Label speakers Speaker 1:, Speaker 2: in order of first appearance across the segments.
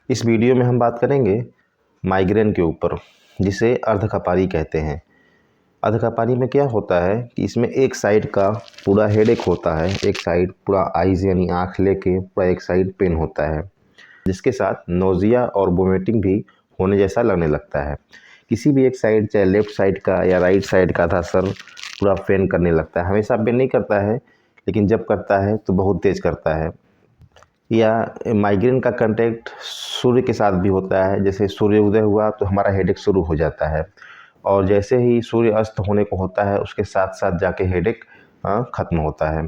Speaker 1: इस वीडियो में हम बात करेंगे माइग्रेन के ऊपर, जिसे अर्धकपारी कहते हैं। अर्धकपारी में क्या होता है कि इसमें एक साइड का पूरा हेडेक होता है, एक साइड पूरा आइज़ यानी आँख लेके पूरा एक साइड पेन होता है, जिसके साथ नोज़िया और वोमिटिंग भी होने जैसा लगने लगता है। किसी भी एक साइड, चाहे लेफ़्ट साइड का या राइट साइड का था, सर पूरा पेन करने लगता है। हमेशा पेन नहीं करता है, लेकिन जब करता है तो बहुत तेज़ करता है। या माइग्रेन का कॉन्टैक्ट सूर्य के साथ भी होता है। जैसे सूर्य उदय हुआ तो हमारा हेडेक शुरू हो जाता है, और जैसे ही सूर्य अस्त होने को होता है उसके साथ साथ जाके हेडेक ख़त्म होता है।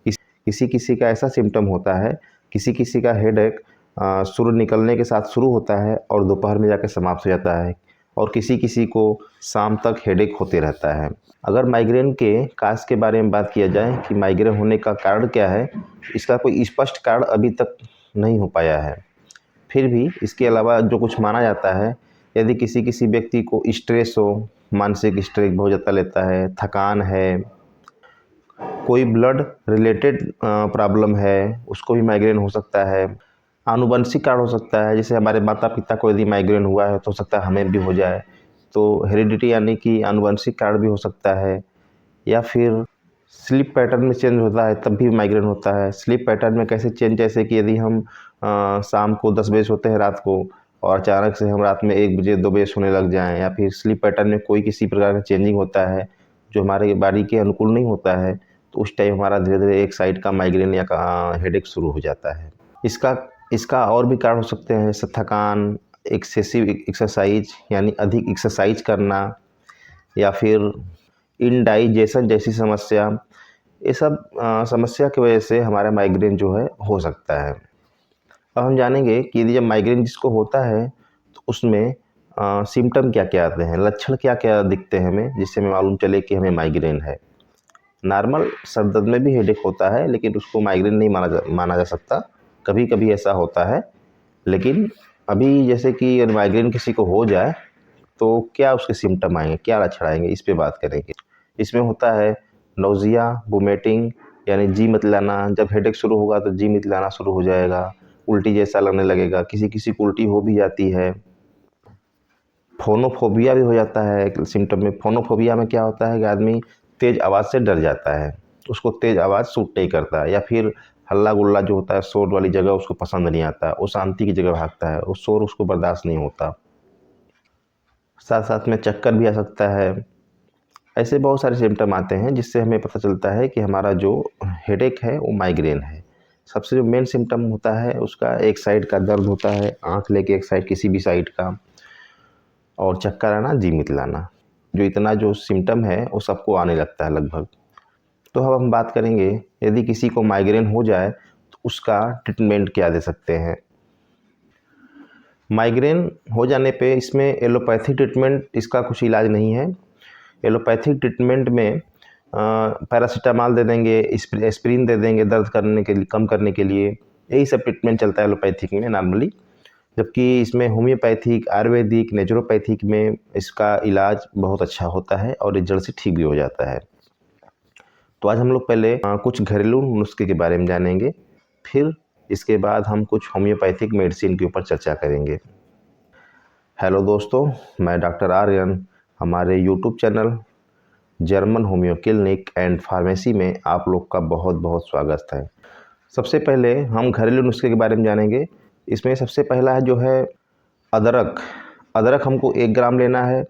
Speaker 1: किसी किसी का ऐसा सिम्टम होता है, किसी किसी का हेडेक सूर्य निकलने के साथ शुरू होता है और दोपहर में जाकर समाप्त हो जाता है, और किसी किसी को शाम तक हेडेक होते रहता है। अगर माइग्रेन के काज के बारे में बात किया जाए कि माइग्रेन होने का कारण क्या है, इसका कोई स्पष्ट कारण अभी तक नहीं हो पाया है। फिर भी इसके अलावा जो कुछ माना जाता है, यदि किसी किसी व्यक्ति को स्ट्रेस हो, मानसिक स्ट्रेस बहुत ज़्यादा लेता है, थकान है, कोई ब्लड रिलेटेड प्रॉब्लम है, उसको भी माइग्रेन हो सकता है। आनुवंशिक कारण हो सकता है, जैसे हमारे माता पिता को यदि माइग्रेन हुआ है तो हो सकता है हमें भी हो जाए, तो हेरिडिटी यानी कि आनुवंशिक कारण भी हो सकता है। या फिर स्लीप पैटर्न में चेंज होता है तब भी माइग्रेन होता है। स्लीप पैटर्न में कैसे चेंज, जैसे कि यदि हम शाम को 10 बजे सोते हैं रात को, और अचानक से हम रात में 1 बजे 2 बजे सोने लग जाएं, या फिर स्लीप पैटर्न में कोई किसी प्रकार का चेंजिंग होता है जो हमारे बॉडी के अनुकूल नहीं होता है, तो उस टाइम हमारा धीरे धीरे एक साइड का माइग्रेन या हेडेक शुरू हो जाता है। इसका इसका और भी कारण हो सकते हैं, जैसे थकान, एक्सेसिव एक्सरसाइज यानी अधिक एक्सरसाइज करना, या फिर इंडाइजेशन जैसी समस्या। ये सब समस्या की वजह से हमारा माइग्रेन जो है हो सकता है। अब हम जानेंगे कि यदि जब माइग्रेन जिसको होता है तो उसमें सिम्टम क्या क्या आते हैं, लक्षण क्या क्या दिखते हैं हमें, जिससे हमें मालूम चले कि हमें माइग्रेन है। नॉर्मल सर दर्द में भी हेडेक होता है, लेकिन उसको माइग्रेन नहीं माना जा सकता। कभी कभी ऐसा होता है, लेकिन अभी जैसे कि अगर माइग्रेन किसी को हो जाए तो क्या उसके सिम्टम आएंगे, क्या लक्षण आएंगे, इस पे बात करेंगे। इसमें होता है नोज़िया, वोमिटिंग यानी जी मितलाना। जब हेडेक शुरू होगा तो जी मितलाना शुरू हो जाएगा, उल्टी जैसा लगने लगेगा, किसी किसी को उल्टी हो भी जाती है। फोनोफोबिया भी हो जाता है एक सिम्टम में। फोनोफोबिया में क्या होता है कि आदमी तेज़ आवाज़ से डर जाता है, उसको तेज़ आवाज़ सूट नहीं करता, या फिर हल्ला गुल्ला जो होता है, शोर वाली जगह उसको पसंद नहीं आता, वो शांति की जगह भागता है, वो शोर उसको बर्दाश्त नहीं होता। साथ साथ में चक्कर भी आ सकता है। ऐसे बहुत सारे सिम्टम आते हैं जिससे हमें पता चलता है कि हमारा जो हेडेक है वो माइग्रेन है। सबसे जो मेन सिम्टम होता है उसका एक साइड का दर्द होता है, आँख लेके एक साइड, किसी भी साइड का, और चक्कर आना, जी मितलाना। जो इतना जो सिम्टम है वो सबको आने लगता है लगभग। तो अब हम बात करेंगे, यदि किसी को माइग्रेन हो जाए तो उसका ट्रीटमेंट क्या दे सकते हैं। माइग्रेन हो जाने पे इसमें एलोपैथिक ट्रीटमेंट, इसका कुछ इलाज नहीं है। एलोपैथिक ट्रीटमेंट में पैरासीटामॉल दे देंगे, एस्पिरिन दे देंगे दर्द करने के लिए, कम करने के लिए। यही सब ट्रीटमेंट चलता है एलोपैथिक में नॉर्मली। जबकि इसमें होम्योपैथिक, आयुर्वेदिक, नेचुरोपैथिक में इसका इलाज बहुत अच्छा होता है और ये जड़ से ठीक भी हो जाता है। तो आज हम लोग पहले कुछ घरेलू नुस्खे के बारे में जानेंगे, फिर इसके बाद हम कुछ होम्योपैथिक मेडिसिन के ऊपर चर्चा करेंगे। हेलो दोस्तों, मैं डॉक्टर आर्यन। हमारे YouTube channel German homeo clinic and pharmacy में आप लोग का बहुत बहुत स्वागत है। सबसे पहले हम घरेलू नुस्खे के बारे में जानेंगे। इसमें सबसे पहला है जो है अदरक। अदरक हमको 1 ग्राम लेना है।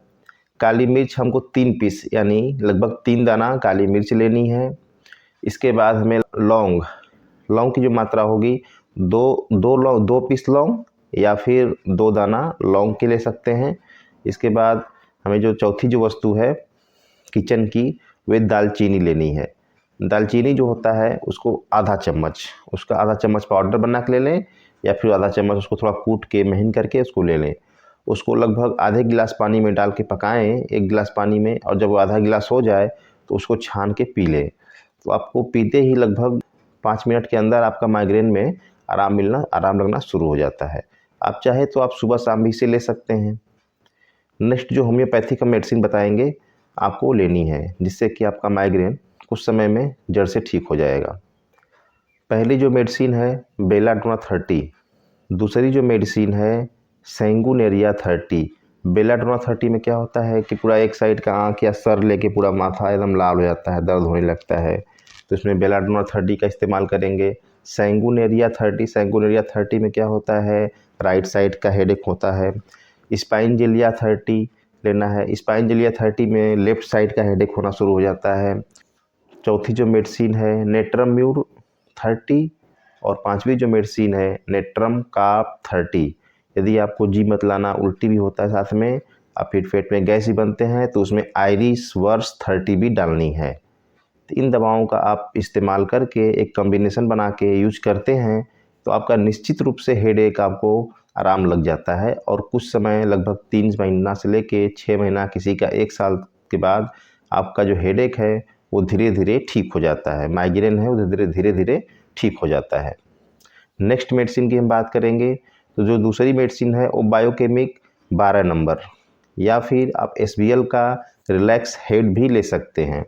Speaker 1: काली मिर्च हमको 3 पीस यानी लगभग 3 दाना काली मिर्च लेनी है। इसके बाद हमें लौंग, लौंग की जो मात्रा होगी, 2 पीस लौंग या फिर 2 दाना लौंग के ले सकते हैं। इसके बाद हमें जो चौथी जो वस्तु है किचन की, वे दालचीनी लेनी है। दालचीनी जो होता है उसको आधा चम्मच, उसका आधा चम्मच पाउडर बना के ले लें, या फिर आधा चम्मच उसको थोड़ा कूट के महीन करके उसको ले लें। उसको लगभग आधे गिलास पानी में डाल के पकाएं, 1 गिलास पानी में, और जब वो आधा गिलास हो जाए तो उसको छान के पी लें। तो आपको पीते ही लगभग 5 मिनट के अंदर आपका माइग्रेन में आराम लगना शुरू हो जाता है। आप चाहे तो आप सुबह शाम भी इसे ले सकते हैं। नेक्स्ट जो होम्योपैथी का मेडिसिन बताएंगे आपको लेनी है, जिससे कि आपका माइग्रेन कुछ समय में जड़ से ठीक हो जाएगा। पहली जो मेडिसिन है बेलाडोना 30, दूसरी जो मेडिसिन है सैंगुनेरिया 30। बेलाडोना 30 में क्या होता है कि पूरा एक साइड का आँख या सर लेके पूरा माथा एकदम लाल हो जाता है, दर्द होने लगता है, तो इसमें बेलाडोना 30 का इस्तेमाल करेंगे। सैंगुनेरिया 30 में क्या होता है, राइट साइड का हेडेक होता है। स्पाइनजेलिया 30 लेना है। स्पाइनजेलिया 30 में लेफ्ट साइड का हेडेक होना शुरू हो जाता है। चौथी जो मेडिसिन है नेट्रम्यूर 30 और पांचवी जो मेडिसिन है नेट्रम कार्ब 30। यदि आपको जी मत लाना, उल्टी भी होता है साथ में, आप फिर पेट में गैस भी बनते हैं, तो उसमें आयरिस वर्स 30 भी डालनी है। तो इन दवाओं का आप इस्तेमाल करके एक कॉम्बिनेशन बना के यूज करते हैं तो आपका निश्चित रूप से हेडेक आपको आराम लग जाता है, और कुछ समय लगभग 3 महीना से लेके 6 महीना, किसी का 1 साल के बाद आपका जो हेडेक है वो धीरे धीरे ठीक हो जाता है। माइग्रेन है वो धीरे धीरे ठीक हो जाता है। नेक्स्ट मेडिसिन की हम बात करेंगे तो जो दूसरी मेडिसिन है वो बायोकेमिक 12 नंबर, या फिर आप SBL का रिलैक्स हेड भी ले सकते हैं।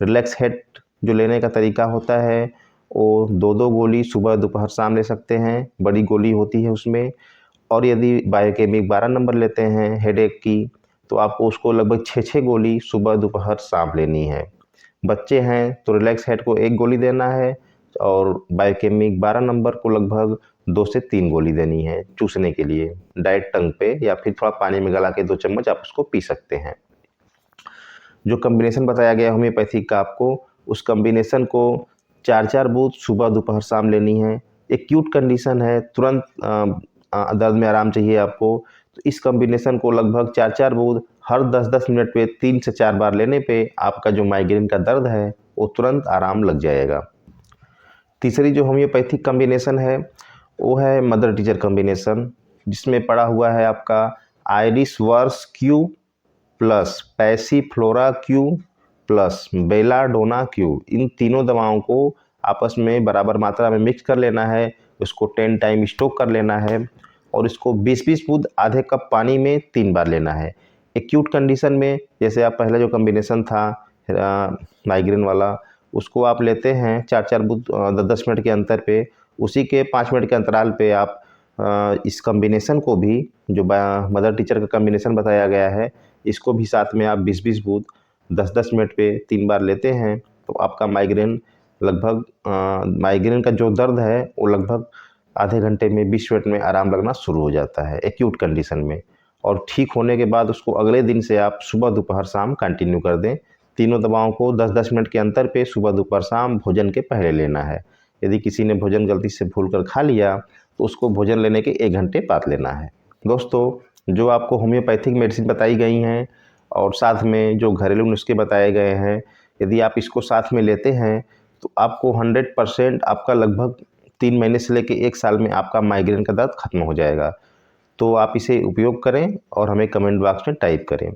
Speaker 1: रिलैक्स हेड जो लेने का तरीका होता है वो 2-2 गोली सुबह दोपहर शाम ले सकते हैं, बड़ी गोली होती है उसमें। और यदि बायोकेमिक 12 नंबर लेते हैं हेडेक की तो आपको उसको लगभग 6-6 गोली सुबह दोपहर शाम लेनी है। बच्चे हैं तो रिलैक्स हेड को 1 गोली देना है, और बायोकेमिक 12 नंबर को लगभग 2 से 3 गोली देनी है चूसने के लिए डायरेक्ट टंग पे, या फिर थोड़ा पानी में गला के 2 चम्मच आप उसको पी सकते हैं। जो कॉम्बिनेशन बताया गया होम्योपैथिक का आपको, उस कॉम्बिनेशन को 4-4 बूंद सुबह दोपहर शाम लेनी है। एक्यूट कंडीशन है, तुरंत दर्द में आराम चाहिए आपको, तो इस कॉम्बिनेशन को लगभग 4-4 बूंद हर 10-10 मिनट पे 3 से 4 बार लेने पे आपका जो माइग्रेन का दर्द है वो तुरंत आराम लग जाएगा। तीसरी जो होम्योपैथिक कॉम्बिनेशन है वो है मदर टीचर कॉम्बिनेशन, जिसमें पड़ा हुआ है आपका iris vers Q plus passiflora Q plus belladonna Q. इन तीनों दवाओं को आपस में बराबर मात्रा में मिक्स कर लेना है, उसको 10 टाइम स्टोक कर लेना है, और इसको 20-20 बूंद आधे कप पानी में 3 बार लेना है। एक्यूट कंडीशन में जैसे आप पहला जो कॉम्बिनेशन था माइग्रेन वाला, उसको आप लेते हैं 4-4 बूंद 10 मिनट के अंतर पे, उसी के 5 मिनट के अंतराल पे आप इस कॉम्बिनेशन को भी जो मदर टीचर का कॉम्बिनेशन बताया गया है इसको भी साथ में आप 20-20 बूंद 10-10 मिनट पे 3 बार लेते हैं, तो आपका माइग्रेन का जो दर्द है वो लगभग आधे घंटे में 20 मिनट में आराम लगना शुरू हो जाता है एक्यूट कंडीशन में। और ठीक होने के बाद उसको अगले दिन से आप सुबह दोपहर शाम कंटिन्यू कर दें। तीनों दवाओं को 10-10 मिनट के अंतर पे सुबह दोपहर शाम भोजन के पहले लेना है। यदि किसी ने भोजन गलती से भूल कर खा लिया तो उसको भोजन लेने के 1 घंटे बाद लेना है। दोस्तों जो आपको होम्योपैथिक मेडिसिन बताई गई हैं और साथ में जो घरेलू नुस्खे बताए गए हैं, यदि आप इसको साथ में लेते हैं तो आपको 100% आपका लगभग 3 महीने से लेकर 1 साल में आपका माइग्रेन का दर्द खत्म हो जाएगा। तो आप इसे उपयोग करें और हमें कमेंट बॉक्स में टाइप करें।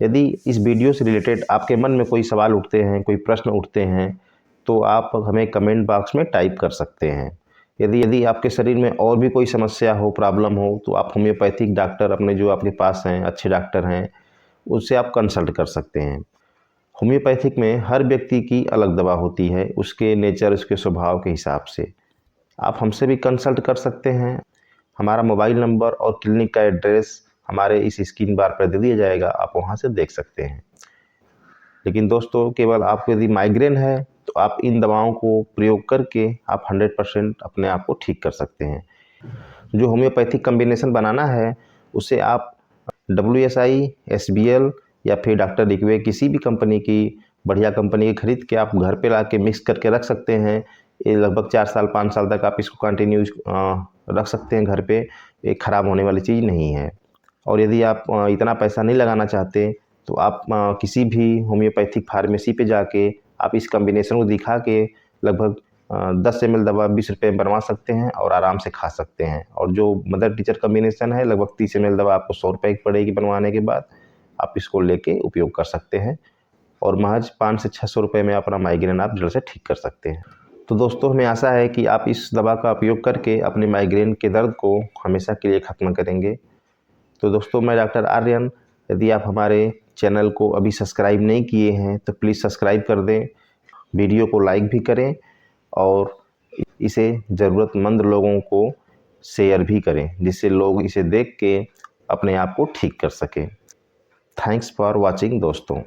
Speaker 1: यदि इस वीडियो से रिलेटेड आपके मन में कोई सवाल उठते हैं, कोई प्रश्न उठते हैं, तो आप हमें कमेंट बॉक्स में टाइप कर सकते हैं। यदि आपके शरीर में और भी कोई समस्या हो, प्रॉब्लम हो, तो आप होम्योपैथिक डॉक्टर अपने जो आपके पास हैं, अच्छे डॉक्टर हैं, उससे आप कंसल्ट कर सकते हैं। होम्योपैथिक में हर व्यक्ति की अलग दवा होती है, उसके नेचर, उसके स्वभाव के हिसाब से। आप हमसे भी कंसल्ट कर सकते हैं। हमारा मोबाइल नंबर और क्लिनिक का एड्रेस हमारे इस स्क्रीन बार पर दे दिया जाएगा, आप वहां से देख सकते हैं। लेकिन दोस्तों केवल आपको यदि माइग्रेन है तो आप इन दवाओं को प्रयोग करके आप 100% अपने आप को ठीक कर सकते हैं। जो होम्योपैथिक कॉम्बिनेशन बनाना है उसे आप WSI, SBL या फिर डॉक्टर रिक्वे किसी भी कंपनी की, बढ़िया कंपनी की खरीद के आप घर पे ला के मिक्स करके रख सकते हैं। ये लगभग 4 साल 5 साल तक आप इसको कंटिन्यू रख सकते हैं घर पे, ये ख़राब होने वाली चीज़ नहीं है। और यदि आप इतना पैसा नहीं लगाना चाहते तो आप किसी भी होम्योपैथिक फार्मेसी पे जाके आप इस कॉम्बिनेशन को दिखा के लगभग 10 ml दवा 20 रुपये में बनवा सकते हैं और आराम से खा सकते हैं। और जो मदर टीचर कॉम्बिनेशन है लगभग 30 ml दवा आपको 100 रुपये की पड़ेगी बनवाने के बाद, आप इसको लेके उपयोग कर सकते हैं और महज 500 से 600 रुपये में अपना माइग्रेन आप जड़ से ठीक कर सकते हैं। तो दोस्तों हमें आशा है कि आप इस दवा का उपयोग करके अपने माइग्रेन के दर्द को हमेशा के लिए ख़त्म करेंगे। तो दोस्तों मैं डॉक्टर आर्यन, यदि आप हमारे चैनल को अभी सब्सक्राइब नहीं किए हैं तो प्लीज़ सब्सक्राइब कर दें, वीडियो को लाइक भी करें और इसे ज़रूरतमंद लोगों को शेयर भी करें, जिससे लोग इसे देख के अपने आप को ठीक कर सकें। थैंक्स फॉर वॉचिंग दोस्तों।